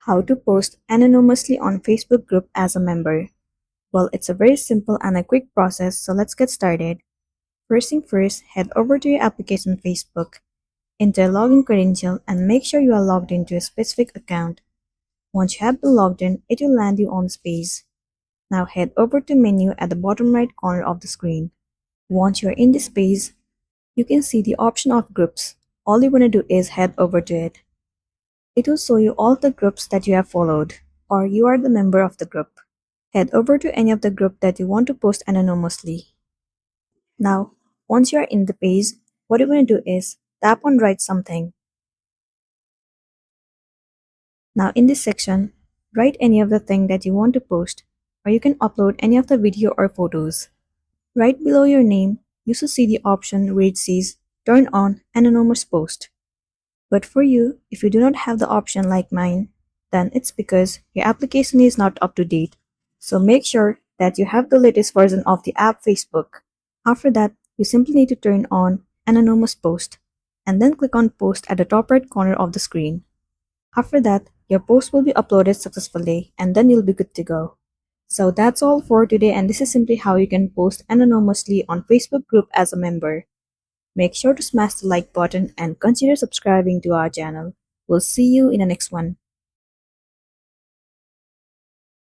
How to post anonymously on Facebook group as a member. Well, it's a very simple and a quick process, so let's get started. First thing first, head over to your application Facebook, enter a login credential and make sure you are logged into a specific account. Once you have been logged in, it will land you on this page. Now head over to menu at the bottom right corner of the screen. Once you are in this page, you can see the option of groups. All you want to do is head over to it. It will show you all of the groups that you have followed, or you are the member of the group. Head over to any of the group that you want to post anonymously. Now, once you are in the page, what you want to do is tap on write something. Now in this section, write any of the thing that you want to post, or you can upload any of the video or photos. Right below your name, you should see the option where it says turn on anonymous post. But for you, if you do not have the option like mine, then it's because your application is not up to date. So make sure that you have the latest version of the app Facebook. After that, you simply need to turn on anonymous post and then click on post at the top right corner of the screen. After that, your post will be uploaded successfully and then you'll be good to go. So that's all for today, and this is simply how you can post anonymously on Facebook group as a member. Make sure to smash the like button and consider subscribing to our channel. We'll see you in the next one.